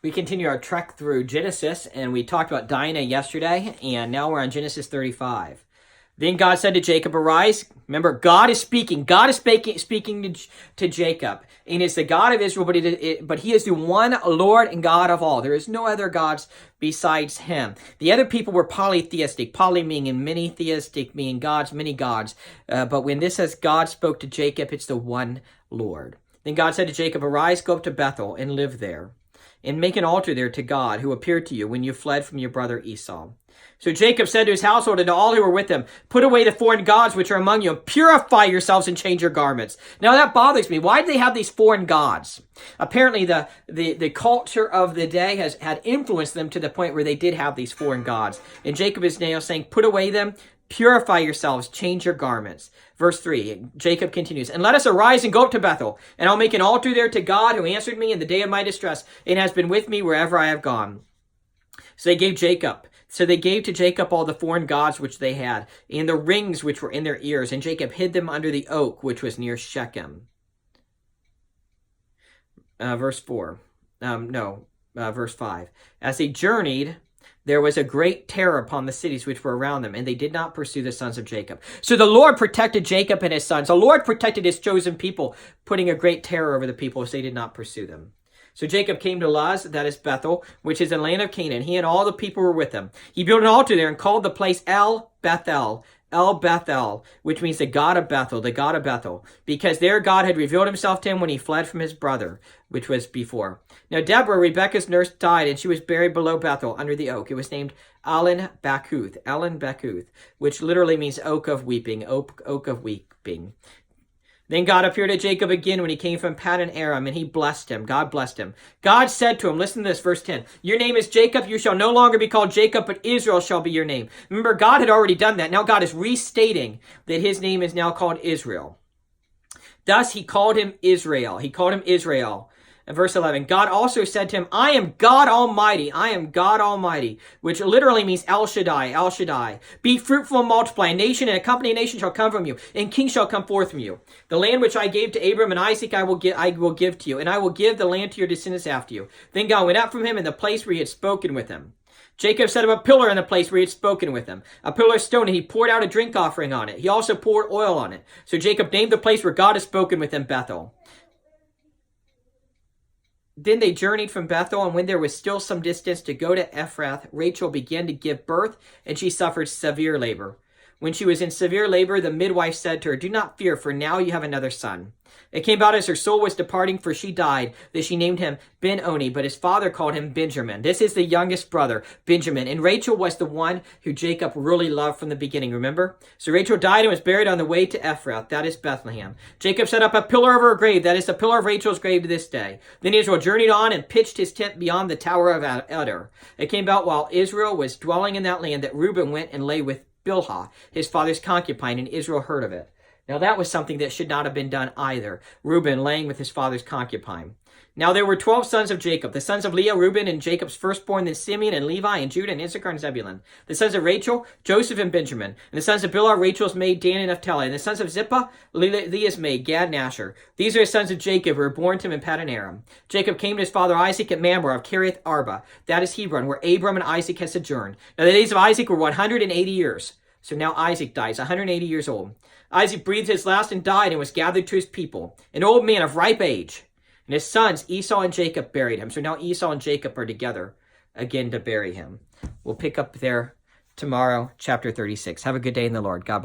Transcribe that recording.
We continue our trek through Genesis, and we talked about Dinah yesterday, and now we're on Genesis 35. Then God said to Jacob, arise. Remember, God is speaking. God is speaking to Jacob. And it's the God of Israel, but he is the one Lord and God of all. There is no other gods besides him. The other people were polytheistic, poly meaning many, theistic meaning gods, many gods. But when this says God spoke to Jacob, it's the one Lord. Then God said to Jacob, arise, go up to Bethel and live there, and make an altar there to God who appeared to you when you fled from your brother Esau. So Jacob said to his household and to all who were with him, put away the foreign gods which are among you, and purify yourselves and change your garments. Now that bothers me. Why do they have these foreign gods? Apparently the culture of the day has had influenced them to the point where they did have these foreign gods. And Jacob is now saying, put away them, purify yourselves, change your garments. Verse 3, Jacob continues, and let us arise and go up to Bethel, and I'll make an altar there to God who answered me in the day of my distress, and has been with me wherever I have gone. So they gave to Jacob all the foreign gods which they had, and the rings which were in their ears, and Jacob hid them under the oak which was near Shechem. Verse 5. As they journeyed, there was a great terror upon the cities which were around them, and they did not pursue the sons of Jacob. So the Lord protected Jacob and his sons. The Lord protected his chosen people, putting a great terror over the people as they did not pursue them. So Jacob came to Luz, that is Bethel, which is in the land of Canaan. He and all the people were with him. He built an altar there and called the place El Bethel, which means the God of Bethel, because there God had revealed himself to him when he fled from his brother, which was before. Now Deborah, Rebekah's nurse, died, and she was buried below Bethel under the oak. It was named Allon Bachuth, which literally means oak of weeping. Then God appeared to Jacob again when he came from Paddan Aram, and he blessed him. God blessed him. God said to him, listen to this, verse 10, your name is Jacob. You shall no longer be called Jacob, but Israel shall be your name. Remember, God had already done that. Now God is restating that his name is now called Israel. Thus he called him Israel. In verse 11, God also said to him, I am God Almighty, which literally means El Shaddai. Be fruitful and multiply. A nation and a company of nations shall come from you, and kings shall come forth from you. The land which I gave to Abram and Isaac I will give to you, and I will give the land to your descendants after you. Then God went up from him in the place where he had spoken with him. Jacob set up a pillar in the place where he had spoken with him, a pillar of stone, and he poured out a drink offering on it. He also poured oil on it. So Jacob named the place where God had spoken with him Bethel. Then they journeyed from Bethel, and when there was still some distance to go to Ephrath, Rachel began to give birth, and she suffered severe labor. When she was in severe labor, the midwife said to her, do not fear, for now you have another son. It came about as her soul was departing, for she died, that she named him Ben-Oni, but his father called him Benjamin. This is the youngest brother, Benjamin. And Rachel was the one who Jacob really loved from the beginning, remember? So Rachel died and was buried on the way to Ephrath, that is Bethlehem. Jacob set up a pillar over her grave, that is the pillar of Rachel's grave to this day. Then Israel journeyed on and pitched his tent beyond the tower of Eder. It came about while Israel was dwelling in that land that Reuben went and lay with Bilhah, his father's concubine, and Israel heard of it. Now that was something that should not have been done either. Reuben laying with his father's concubine. Now there were 12 sons of Jacob, the sons of Leah, Reuben, and Jacob's firstborn, then Simeon and Levi and Judah and Issachar and Zebulun. The sons of Rachel, Joseph and Benjamin. And the sons of Bilhah, Rachel's maid, Dan and Naphtali. And the sons of Zippah, Leah's maid, Gad and Asher. These are the sons of Jacob who were born to him in Paddan Aram. Jacob came to his father Isaac at Mamre of Kiriath Arba, that is Hebron, where Abram and Isaac had sojourned. Now the days of Isaac were 180 years. So now Isaac dies, 180 years old. Isaac breathed his last and died and was gathered to his people, an old man of ripe age. And his sons, Esau and Jacob, buried him. So now Esau and Jacob are together again to bury him. We'll pick up there tomorrow, chapter 36. Have a good day in the Lord. God bless.